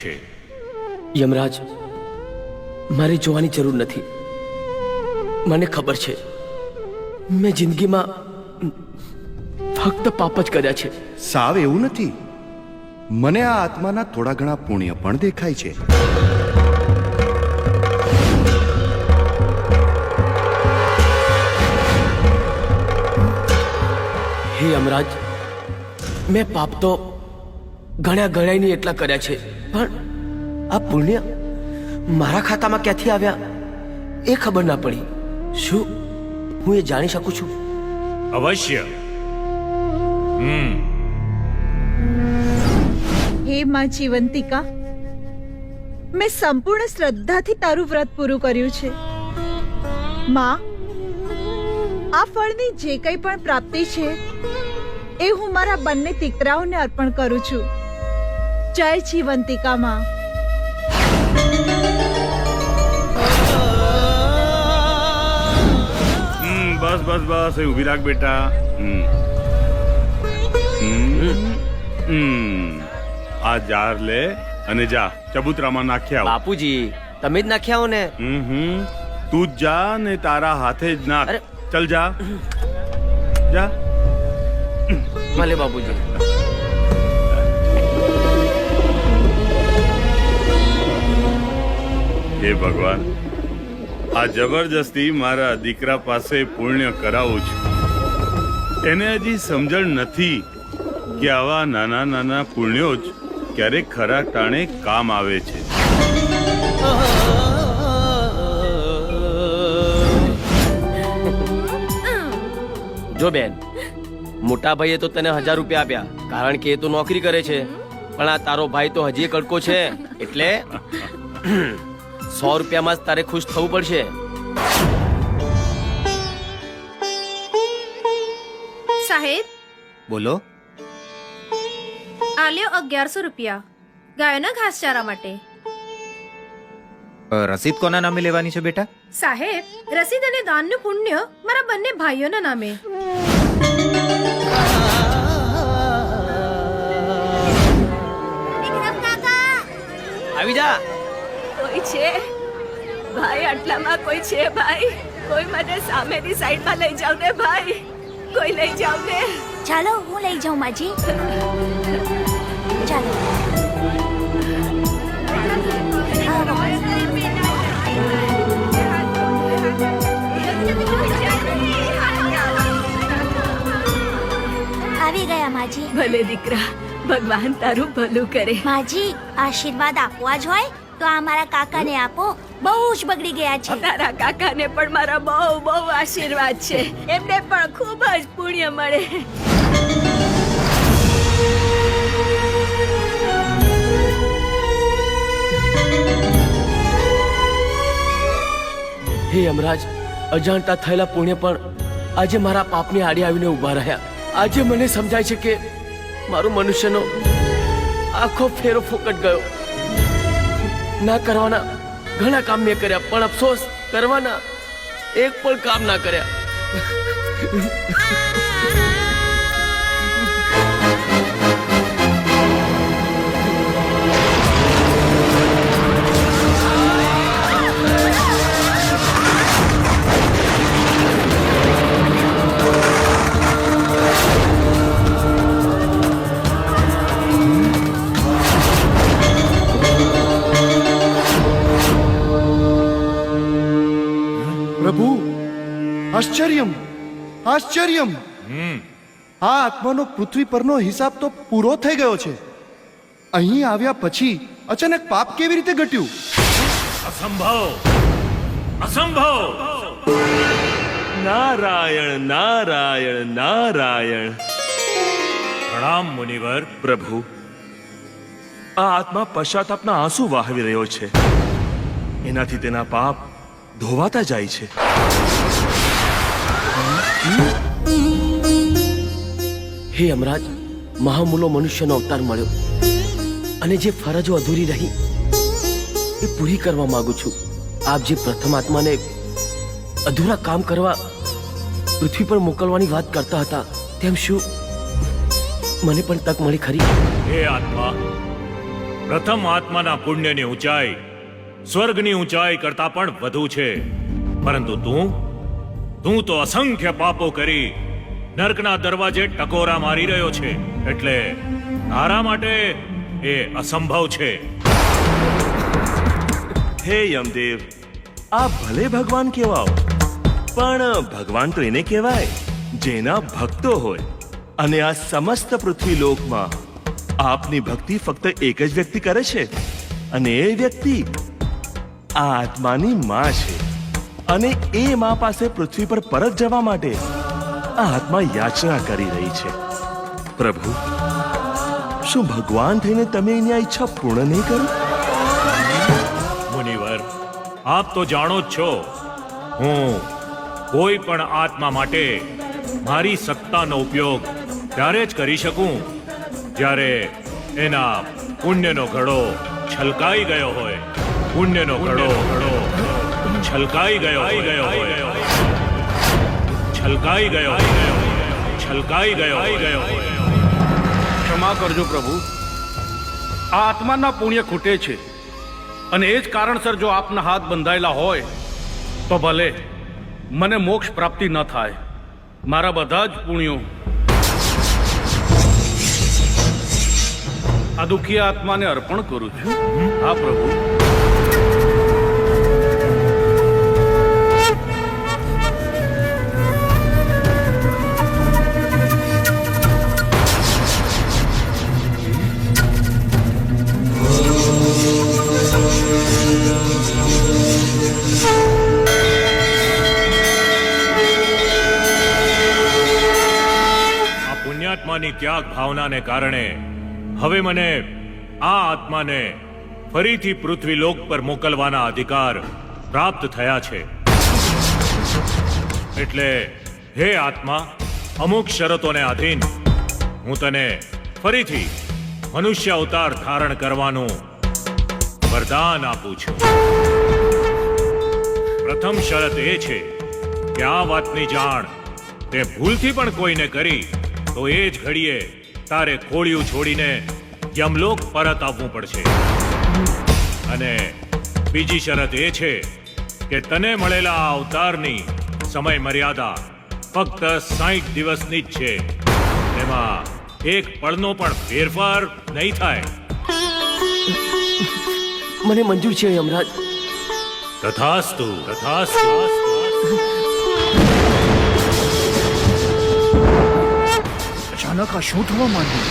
છે। યમરાજ, મારે જોવાની જરૂર નથી। મને ખબર છે મેં જિંદગીમાં ફક્ત પાપ જ કર્યા છે। સાવ એવું નથી। મને આ આત્માના થોડા ઘણા પુણ્ય પણ દેખાય છે। હે યમરાજ, મેં પાપ તો ગણ્યા નહીં એટલા કર્યા છે, પણ આ પુણ્ય મારા ખાતામાં ક્યાંથી આવ્યા એ ખબર ના પડી। શું હું એ જાણી શકું છું? અવશ્ય। હે માં જીવંતિકા, મેં સંપૂર્ણ શ્રદ્ધાથી તારું વ્રત પૂરું કર્યું છે। માં, આ ફળની જે કંઈ પણ પ્રાપ્તિ છે એ હું મારા બંને દીકરાઓને અર્પણ કરું છું। જય જીવંતિકા માં। બસ બસ બસ, એ ઊભી રાખ બેટા। આ જાર લે અને જા ચબૂતરામાં નાખી આવ। બાપુજી, તમે જ નાખ્યા હો ને? તું જ જા ને તારા હાથે જ નાખ। અરે! ચલ જા જા। ભલે બાપુજી। હે ભગવાન, આ જબરજસ્તી મારા દીકરા પાસે પુણ્ય કરાવું છું। એને હજી સમજણ નથી કે આવા નાના નાના પુણ્યો જ ક્યારેક ખરા ટાણે કામ આવે છે। જો બેન, મોટા ભાઈએ તો તને 1000 રૂપિયા આપ્યા કારણ કે એ તો નોકરી કરે છે, પણ આ તારો ભાઈ તો હજી કડકો છે, એટલે 100 રૂપિયામાં જ તારે ખુશ થવું પડશે। સાહેબ, બોલો। આલ્યો 1100 રૂપિયા ગાયોના ઘાસચારા માટે। રસીદ કોના નામે લેવાની છે બેટા? સાહેબ, રસીદ અને દાનનું પુણ્ય મારા બંને ભાઈઓના નામે। આવી જા। કોઈ છે ભાઈ? આટલામાં કોઈ છે ભાઈ? કોઈ મને સામેની સાઈડમાં લઈ જાવ ને ભાઈ, કોઈ લઈ જાવ ને। ચાલો હું લઈ જાઉં માજી। ચાલો આવી ગયા માજી। ભલે દીકરા, ભગવાન તારું ભલું કરે। માજી, આશીર્વાદ આપવા જ હોય તો આ મારા કાકાને આપો, બહુ જ બગડી ગયા છે। તારા કાકાને પણ મારા બહુ બહુ આશીર્વાદ છે, એમને પણ ખૂબ જ પુણ્ય મળે। હે યમરાજ, અજાણતા થયેલા પુણ્ય પણ આજે મારા પાપની આડી આવીને ઊભા રહ્યા। આજે મને સમજાય છે કે મારો મનુષ્યનો આખો ફેરો ફોકટ ગયો। ના કરવાના ઘણા કામ મેં કર્યા, પણ અફસોસ કરવાના એક પણ કામ ના કર્યા। પ્રભુ, આશ્ચર્યમ આશ્ચર્યમ! આ આત્માનો પૃથ્વી પરનો હિસાબ તો પૂરો થઈ ગયો છે। અહીં આવ્યા પછી અચાનક પાપ કેવી રીતે ઘટ્યું? અસંભવ અસંભવ! નારાયણ નારાયણ નારાયણ। પ્રણામ મુનિવર। પ્રભુ, આ આત્મા પશ્ચાતાપના આંસુ વહાવી રહ્યો છે, એનાથી તેના પાપ ધોવાતા જાય છે। હે યમરાજ, મહામૂલો મનુષ્યનો અવતાર મળ્યો અને જે ફરજો અધૂરી રહી એ પૂરી કરવા માંગુ છું। આપ જે પ્રથમ આત્માને અધૂરા કામ કરવા પૃથ્વી પર મોકલવાની વાત કરતા હતા, તેમ શું મને પણ તક મળી ખરી? હે આત્મા, પ્રથમ આત્માના પુણ્યની ઊંચાઈ સ્વર્ગની ઊંચાઈ કરતા પણ વધુ છે, પરંતુ તું તો અસંખ્ય પાપો કરી નર્કના દરવાજે ટકોરા મારી રહ્યો છે, એટલે તારા માટે એ અસંભવ છે. હે યમદેવ, આ ભલે ભગવાન કહેવાઓ, પણ ભગવાન તો એને કહેવાય જેના ભક્તો હોય. અને આ સમસ્ત પૃથ્વી લોકમાં આપની ભક્તિ ફક્ત એક જ વ્યક્તિ કરે છે, અને એ વ્યક્તિ આ આત્માની માં છે. અને એ માં પાસે પૃથ્વી પર પરત જવા માટે આ આત્મા યાચના કરી રહી છે. પ્રભુ, શું ભગવાન થઈને તમે એની આ ઈચ્છા પૂર્ણ નહીં કરો? મુનિવર, આપ તો જાણો જ છો, હું કોઈ પણ આત્મા માટે મારી સત્તાનો ઉપયોગ ત્યારે જ કરી શકું જ્યારે એના પુણ્યનો ઘડો છલકાઈ ગયો હોય. પુણ્યનો ઘડો છલકાઈ ગયો હોય. છલકાઈ ગયો હોય. ક્ષમા કરજો પ્રભુ, આ આત્માના પુણ્ય ખૂટે છે, અને એ જ કારણસર જો આપના હાથ બંધાયેલા હોય તો ભલે મને મોક્ષ પ્રાપ્તિ ન થાય. મારા બધા જ પુણ્યો આ દુઃખી આત્માને અર્પણ કરું છું. હા પ્રભુ. પુણ્યાત્માની ત્યાગ ભાવનાને કારણે હવે મને આ આત્માને ફરીથી પૃથ્વીલોક પર મોકલવાના અધિકાર પ્રાપ્ત થયા છે. એટલે હે આત્મા, અમુક શરતોને આધીન હું તને ફરીથી મનુષ્ય અવતાર ધારણ કરવાનું વરદાન આપું છું. પ્રથમ શરત એ છે કે આ વાતની જાણ તે ભૂલથી પણ કોઈને કરી તો એ જ ઘડીએ તારે ખોળિયું છોડીને યમલોક પરત આવવું પડશે. અને બીજી શરત એ છે કે તને મળેલા આ અવતારની સમય મર્યાદા ફક્ત 60 દિવસની જ છે. એમાં એક પળનો પણ ફેરફાર નહીં થાય. મને મંજૂર છે યમરાજ. તથાસ્તુ, તથાસ્તુ. અચાનક આ શું થવા માંડ્યું?